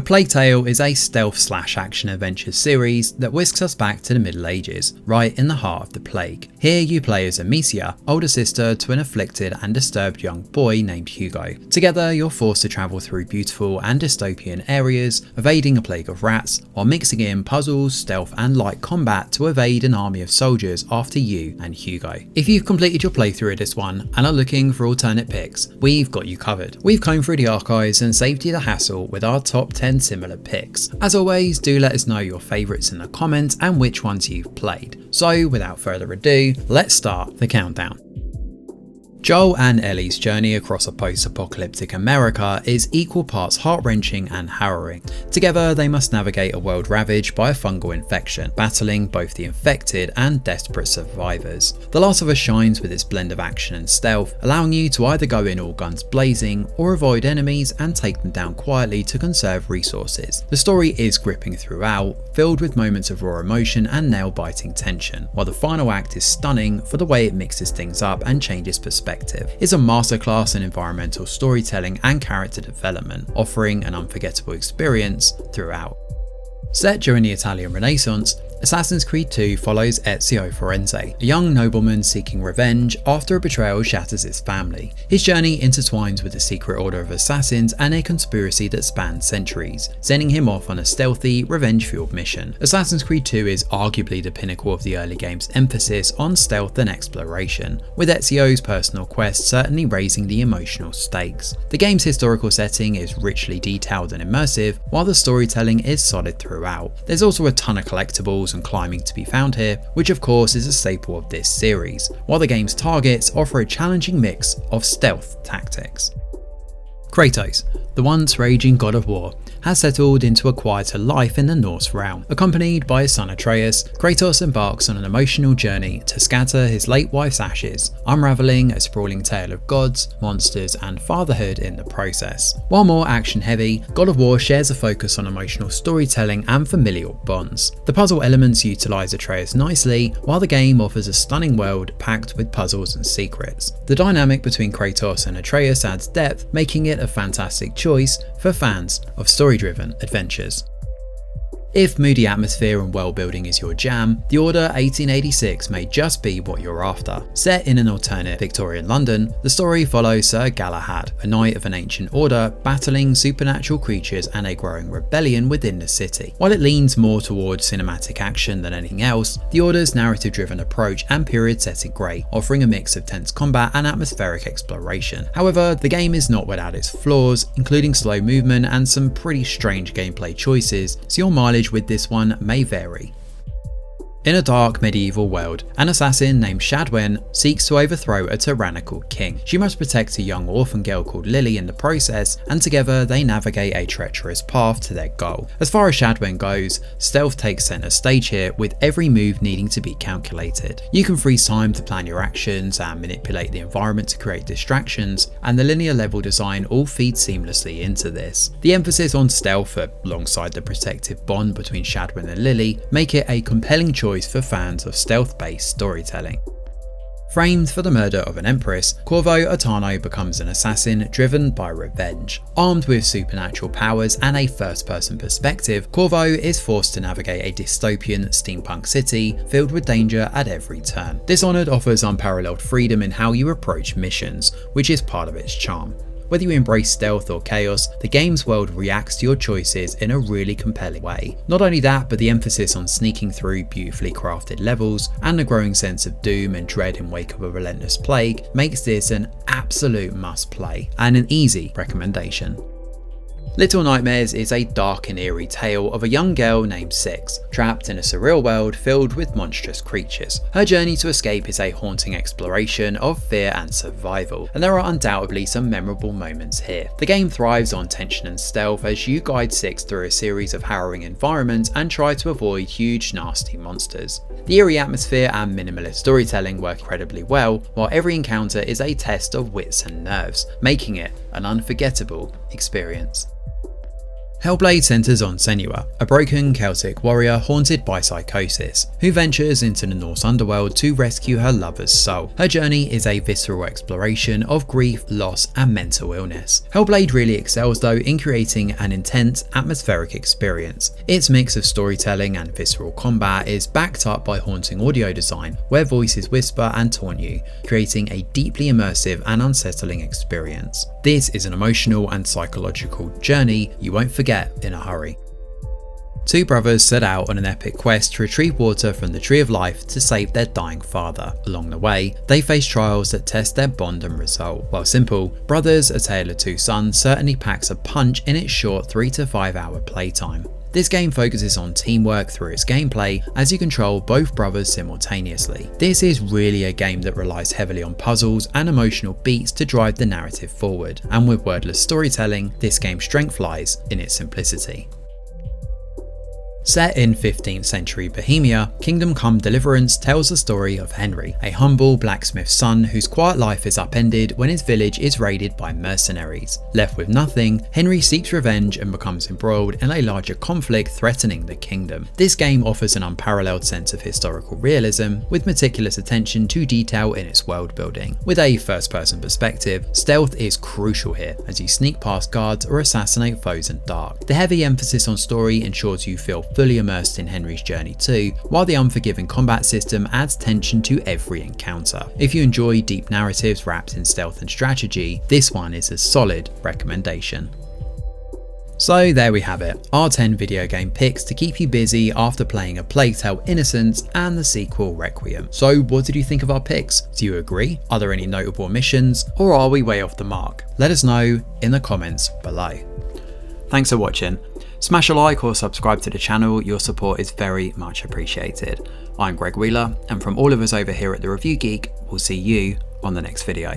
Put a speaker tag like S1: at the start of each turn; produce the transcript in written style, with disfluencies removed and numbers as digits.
S1: Plague Tale is a stealth/action-adventure series that whisks us back to the Middle Ages, right in the heart of the plague. Here you play as Amicia, older sister to an afflicted and disturbed young boy named Hugo. Together you're forced to travel through beautiful and dystopian areas, evading a plague of rats, while mixing in puzzles, stealth and light combat to evade an army of soldiers after you and Hugo. If you've completed your playthrough of this one and are looking for alternate picks, we've got you covered. We've combed through the archives and saved you the hassle with our top 10 similar picks. As always, do let us know your favourites in the comments and which ones you've played. So without further ado, let's start the countdown. Joel and Ellie's journey across a post-apocalyptic America is equal parts heart-wrenching and harrowing. Together they must navigate a world ravaged by a fungal infection, battling both the infected and desperate survivors. The Last of Us shines with its blend of action and stealth, allowing you to either go in all guns blazing or avoid enemies and take them down quietly to conserve resources. The story is gripping throughout, filled with moments of raw emotion and nail-biting tension, while the final act is stunning for the way it mixes things up and changes perspective. It's a masterclass in environmental storytelling and character development, offering an unforgettable experience throughout. Set during the Italian Renaissance, Assassin's Creed 2 follows Ezio Forense, a young nobleman seeking revenge after a betrayal shatters his family. His journey intertwines with the secret order of assassins and a conspiracy that spans centuries, sending him off on a stealthy, revenge-fueled mission. Assassin's Creed 2 is arguably the pinnacle of the early game's emphasis on stealth and exploration, with Ezio's personal quest certainly raising the emotional stakes. The game's historical setting is richly detailed and immersive, while the storytelling is solid throughout. There's also a ton of collectibles and climbing to be found here, which of course is a staple of this series, while the game's targets offer a challenging mix of stealth tactics. Kratos, the once raging god of war, has settled into a quieter life in the Norse realm. Accompanied by his son Atreus, Kratos embarks on an emotional journey to scatter his late wife's ashes, unravelling a sprawling tale of gods, monsters and fatherhood in the process. While more action heavy, God of War shares a focus on emotional storytelling and familial bonds. The puzzle elements utilise Atreus nicely, while the game offers a stunning world packed with puzzles and secrets. The dynamic between Kratos and Atreus adds depth, making it a fantastic choice for fans of story-driven adventures. If moody atmosphere and world building is your jam, The Order 1886 may just be what you're after. Set in an alternate Victorian London, the story follows Sir Galahad, a knight of an ancient order, battling supernatural creatures and a growing rebellion within the city. While it leans more towards cinematic action than anything else, The Order's narrative-driven approach and period set it great, offering a mix of tense combat and atmospheric exploration. However, the game is not without its flaws, including slow movement and some pretty strange gameplay choices, so your mileage with this one may vary. In a dark medieval world, an assassin named Shadwen seeks to overthrow a tyrannical king. She must protect a young orphan girl called Lily in the process, and together they navigate a treacherous path to their goal. As far as Shadwen goes, stealth takes centre stage here, with every move needing to be calculated. You can freeze time to plan your actions and manipulate the environment to create distractions, and the linear level design all feed seamlessly into this. The emphasis on stealth alongside the protective bond between Shadwen and Lily make it a compelling choice for fans of stealth-based storytelling. Framed for the murder of an empress, Corvo Attano becomes an assassin driven by revenge. Armed with supernatural powers and a first-person perspective, Corvo is forced to navigate a dystopian steampunk city filled with danger at every turn. Dishonored offers unparalleled freedom in how you approach missions, which is part of its charm. Whether you embrace stealth or chaos, the game's world reacts to your choices in a really compelling way. Not only that, but the emphasis on sneaking through beautifully crafted levels and the growing sense of doom and dread in wake of a relentless plague makes this an absolute must play and an easy recommendation. Little Nightmares is a dark and eerie tale of a young girl named Six, trapped in a surreal world filled with monstrous creatures. Her journey to escape is a haunting exploration of fear and survival, and there are undoubtedly some memorable moments here. The game thrives on tension and stealth as you guide Six through a series of harrowing environments and try to avoid huge nasty monsters. The eerie atmosphere and minimalist storytelling work incredibly well, while every encounter is a test of wits and nerves, making it an unforgettable experience. Hellblade centres on Senua, a broken Celtic warrior haunted by psychosis, who ventures into the Norse underworld to rescue her lover's soul. Her journey is a visceral exploration of grief, loss and mental illness. Hellblade really excels though in creating an intense, atmospheric experience. Its mix of storytelling and visceral combat is backed up by haunting audio design, where voices whisper and taunt you, creating a deeply immersive and unsettling experience. This is an emotional and psychological journey you won't forget in a hurry. Two brothers set out on an epic quest to retrieve water from the Tree of Life to save their dying father. Along the way, they face trials that test their bond and resolve. While simple, Brothers: A Tale of Two Sons certainly packs a punch in its short 3 to 5 hour playtime. This game focuses on teamwork through its gameplay as you control both brothers simultaneously. This is really a game that relies heavily on puzzles and emotional beats to drive the narrative forward, and with wordless storytelling, this game's strength lies in its simplicity. Set in 15th century Bohemia, Kingdom Come Deliverance tells the story of Henry, a humble blacksmith's son whose quiet life is upended when his village is raided by mercenaries. Left with nothing, Henry seeks revenge and becomes embroiled in a larger conflict threatening the kingdom. This game offers an unparalleled sense of historical realism, with meticulous attention to detail in its world building. With a first-person perspective, stealth is crucial here as you sneak past guards or assassinate foes in the dark. The heavy emphasis on story ensures you feel fully immersed in Henry's journey too, while the unforgiving combat system adds tension to every encounter. If you enjoy deep narratives wrapped in stealth and strategy, this one is a solid recommendation. So there we have it, our 10 video game picks to keep you busy after playing A Plague Tale: Innocence and the sequel Requiem. So what did you think of our picks? Do you agree? Are there any notable omissions, or are we way off the mark? Let us know in the comments below. Thanks for watching. Smash a like or subscribe to the channel, your support is very much appreciated. I'm Greg Wheeler, and from all of us over here at The Review Geek, we'll see you on the next video.